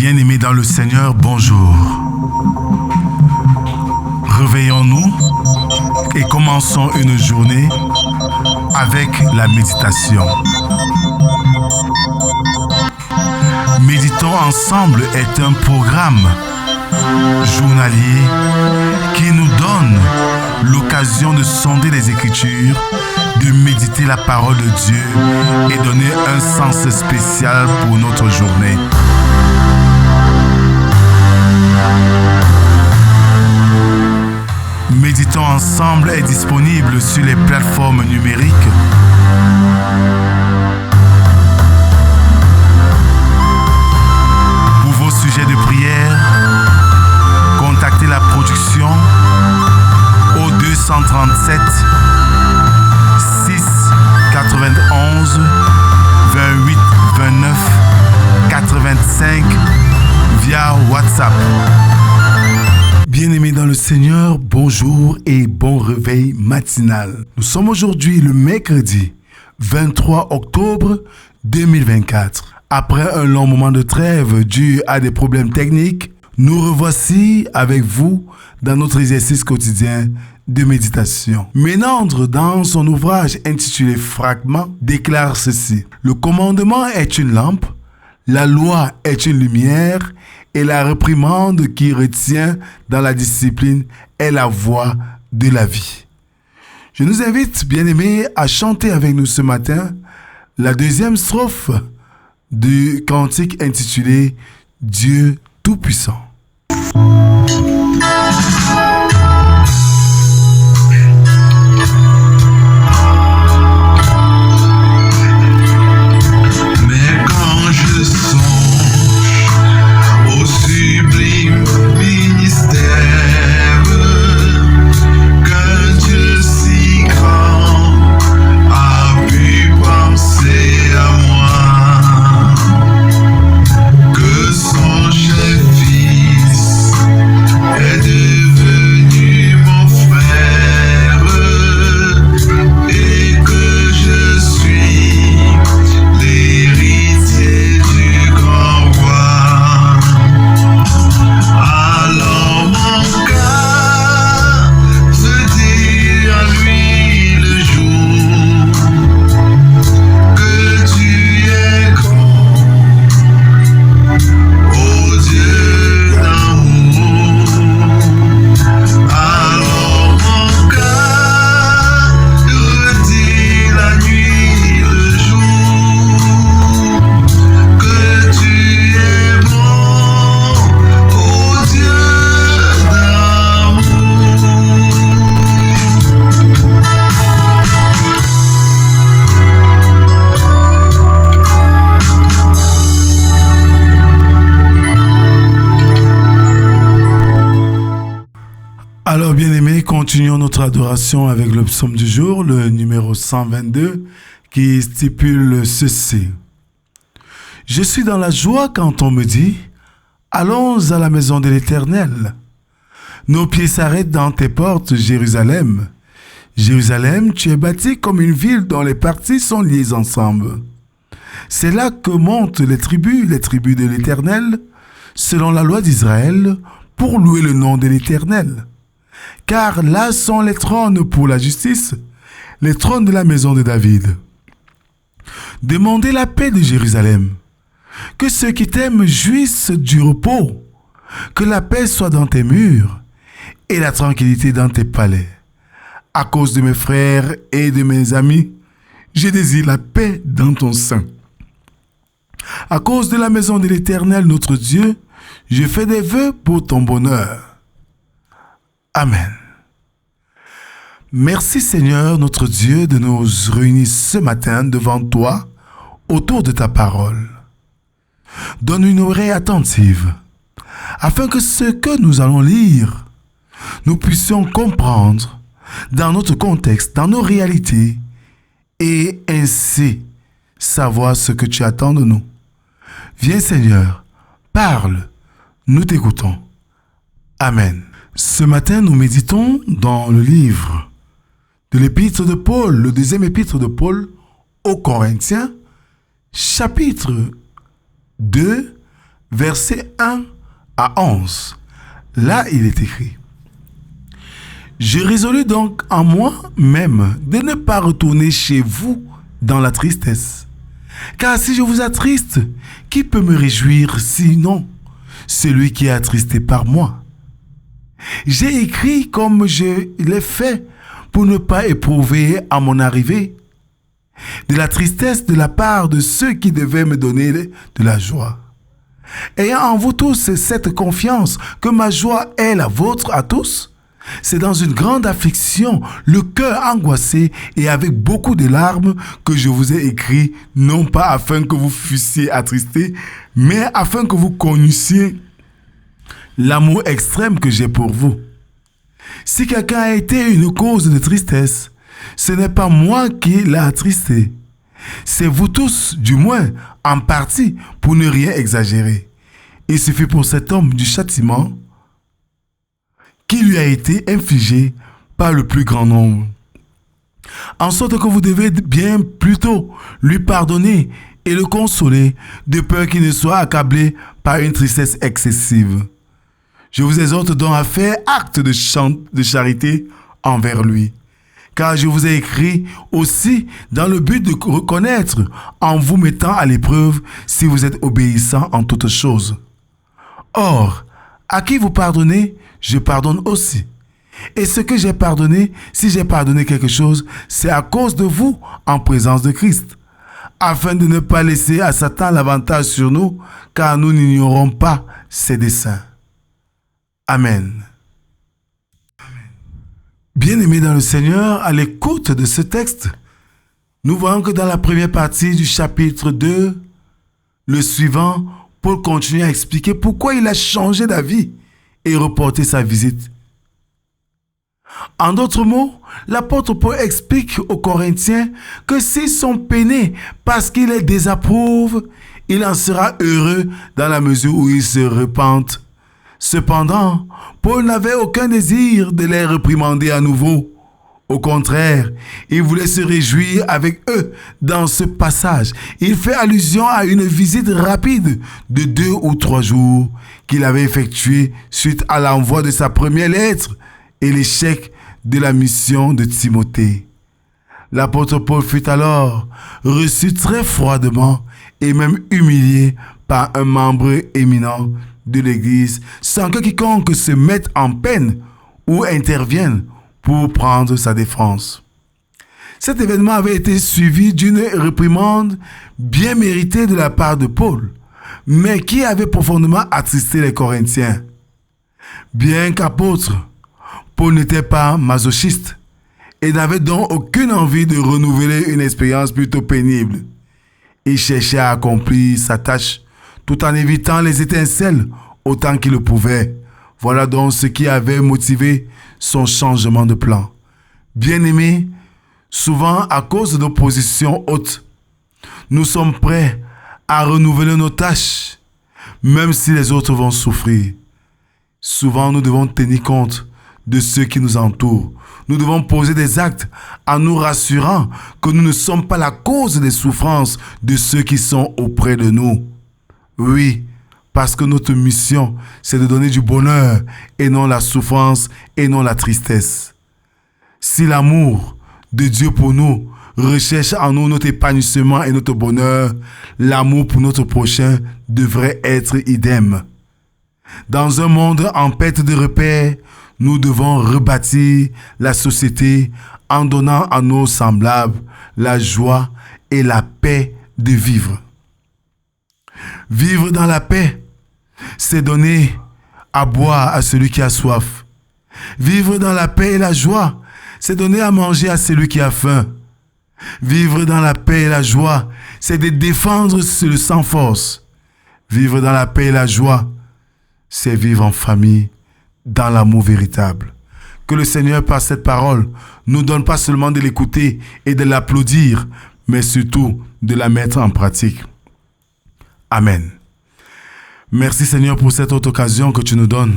Bien-aimés dans le Seigneur, bonjour. Réveillons-nous et commençons une journée avec la méditation. Méditons ensemble est un programme journalier qui nous donne l'occasion de sonder les Écritures, de méditer la parole de Dieu et donner un sens spécial pour notre journée. Méditons ensemble est disponible sur les plateformes numériques. Pour vos sujets de prière, contactez la production au 237 6 91 28 29 85 via WhatsApp. Bien-aimés dans le Seigneur, bonjour et bon réveil matinal. Nous sommes aujourd'hui le mercredi 23 octobre 2024. Après un long moment de trêve dû à des problèmes techniques, nous revoici avec vous dans notre exercice quotidien de méditation. Ménandre, dans son ouvrage intitulé Fragments, déclare ceci: le commandement est une lampe, la loi est une lumière, et la réprimande qui retient dans la discipline est la voie de la vie. Je nous invite, bien-aimés, à chanter avec nous ce matin la deuxième strophe du cantique intitulé Dieu Tout-Puissant. Alors bien-aimés, continuons notre adoration avec le psaume du jour, le numéro 122, qui stipule ceci. Je suis dans la joie quand on me dit, allons à la maison de l'Éternel. Nos pieds s'arrêtent dans tes portes, Jérusalem. Jérusalem, tu es bâtie comme une ville dont les parties sont liées ensemble. C'est là que montent les tribus de l'Éternel, selon la loi d'Israël, pour louer le nom de l'Éternel. Car là sont les trônes pour la justice, les trônes de la maison de David. Demandez la paix de Jérusalem, que ceux qui t'aiment jouissent du repos, que la paix soit dans tes murs et la tranquillité dans tes palais. À cause de mes frères et de mes amis, je désire la paix dans ton sein. À cause de la maison de l'Éternel, notre Dieu, je fais des vœux pour ton bonheur. Amen. Merci Seigneur notre Dieu de nous réunir ce matin devant toi autour de ta parole. Donne une oreille attentive afin que ce que nous allons lire, nous puissions comprendre dans notre contexte, dans nos réalités et ainsi savoir ce que tu attends de nous. Viens Seigneur, parle, nous t'écoutons. Amen. Ce matin, nous méditons dans le livre de l'épître de Paul, le deuxième épître de Paul aux Corinthiens, chapitre 2, versets 1 à 11. Là, il est écrit: Je résolus donc en moi-même de ne pas retourner chez vous dans la tristesse. Car si je vous attriste, qui peut me réjouir sinon celui qui est attristé par moi? J'ai écrit comme je l'ai fait pour ne pas éprouver à mon arrivée de la tristesse de la part de ceux qui devaient me donner de la joie. Ayant en vous tous cette confiance que ma joie est la vôtre à tous, c'est dans une grande affliction, le cœur angoissé et avec beaucoup de larmes que je vous ai écrit, non pas afin que vous fussiez attristés, mais afin que vous connaissiez l'amour extrême que j'ai pour vous. Si quelqu'un a été une cause de tristesse, ce n'est pas moi qui l'ai attristé. C'est vous tous, du moins, en partie, pour ne rien exagérer. Il suffit pour cet homme du châtiment qui lui a été infligé par le plus grand nombre. En sorte que vous devez bien plutôt lui pardonner et le consoler, de peur qu'il ne soit accablé par une tristesse excessive. Je vous exhorte donc à faire acte de charité envers lui. Car je vous ai écrit aussi dans le but de reconnaître en vous mettant à l'épreuve si vous êtes obéissant en toutes choses. Or, à qui vous pardonnez, je pardonne aussi. Et ce que j'ai pardonné, si j'ai pardonné quelque chose, c'est à cause de vous en présence de Christ, afin de ne pas laisser à Satan l'avantage sur nous, car nous n'ignorons pas ses desseins. Amen. Bien-aimés dans le Seigneur, à l'écoute de ce texte, nous voyons que dans la première partie du chapitre 2, le suivant, Paul continue à expliquer pourquoi il a changé d'avis et reporté sa visite. En d'autres mots, l'apôtre Paul explique aux Corinthiens que s'ils sont peinés parce qu'il les désapprouve, il en sera heureux dans la mesure où ils se repentent. Cependant, Paul n'avait aucun désir de les réprimander à nouveau. Au contraire, il voulait se réjouir avec eux dans ce passage. Il fait allusion à une visite rapide de 2 ou 3 jours qu'il avait effectuée suite à l'envoi de sa première lettre et l'échec de la mission de Timothée. L'apôtre Paul fut alors reçu très froidement et même humilié par un membre éminent de l'Église sans que quiconque se mette en peine ou intervienne pour prendre sa défense. Cet événement avait été suivi d'une réprimande bien méritée de la part de Paul, mais qui avait profondément attristé les Corinthiens. Bien qu'apôtre, Paul n'était pas masochiste et n'avait donc aucune envie de renouveler une expérience plutôt pénible. Il cherchait à accomplir sa tâche tout en évitant les étincelles autant qu'il le pouvait. Voilà donc ce qui avait motivé son changement de plan. Bien-aimés, souvent à cause d'oppositions hautes, nous sommes prêts à renouveler nos tâches, même si les autres vont souffrir. Souvent, nous devons tenir compte de ceux qui nous entourent. Nous devons poser des actes en nous rassurant que nous ne sommes pas la cause des souffrances de ceux qui sont auprès de nous. Oui, parce que notre mission, c'est de donner du bonheur et non la souffrance et non la tristesse. Si l'amour de Dieu pour nous recherche en nous notre épanouissement et notre bonheur, l'amour pour notre prochain devrait être idem. Dans un monde en perte de repères, nous devons rebâtir la société en donnant à nos semblables la joie et la paix de vivre. Vivre dans la paix, c'est donner à boire à celui qui a soif. Vivre dans la paix et la joie, c'est donner à manger à celui qui a faim. Vivre dans la paix et la joie, c'est de défendre le sans force. Vivre dans la paix et la joie, c'est vivre en famille, dans l'amour véritable. Que le Seigneur, par cette parole, nous donne pas seulement de l'écouter et de l'applaudir, mais surtout de la mettre en pratique. Amen. Merci Seigneur pour cette autre occasion que tu nous donnes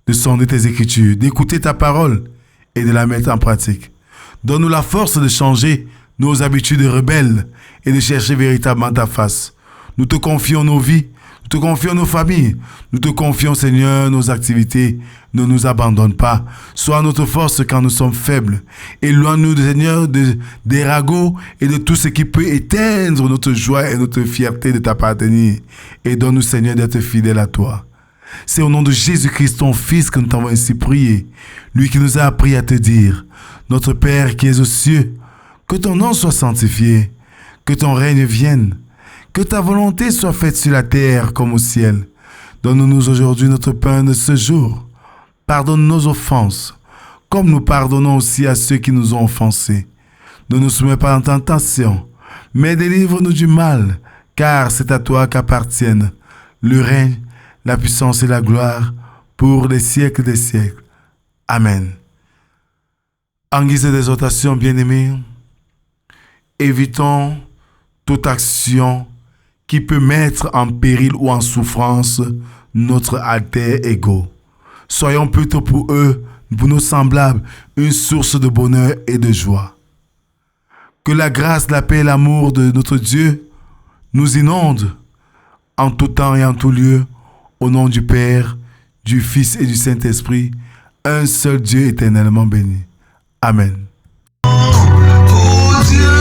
de sonder tes Écritures, d'écouter ta parole et de la mettre en pratique. Donne-nous la force de changer nos habitudes rebelles et de chercher véritablement ta face. Nous te confions nos vies, nous te confions nos familles. Nous te confions, Seigneur, nos activités. Ne nous abandonne pas. Sois notre force quand nous sommes faibles. Éloigne-nous, Seigneur, des ragots et de tout ce qui peut éteindre notre joie et notre fierté de t'appartenir. Et donne-nous, Seigneur, d'être fidèles à toi. C'est au nom de Jésus-Christ, ton Fils, que nous t'avons ainsi prié. Lui qui nous a appris à te dire, notre Père qui es aux cieux, que ton nom soit sanctifié, que ton règne vienne, que ta volonté soit faite sur la terre comme au ciel. Donne-nous aujourd'hui notre pain de ce jour. Pardonne nos offenses, comme nous pardonnons aussi à ceux qui nous ont offensés. Ne nous soumets pas en tentation, mais délivre-nous du mal, car c'est à toi qu'appartiennent le règne, la puissance et la gloire pour les siècles des siècles. Amen. En guise d'exhortation, bien-aimés, évitons toute action qui peut mettre en péril ou en souffrance notre alter ego. Soyons plutôt pour eux, pour nos semblables, une source de bonheur et de joie. Que la grâce, la paix et l'amour de notre Dieu nous inondent en tout temps et en tout lieu, au nom du Père, du Fils et du Saint-Esprit, un seul Dieu éternellement béni. Amen. Oh Dieu.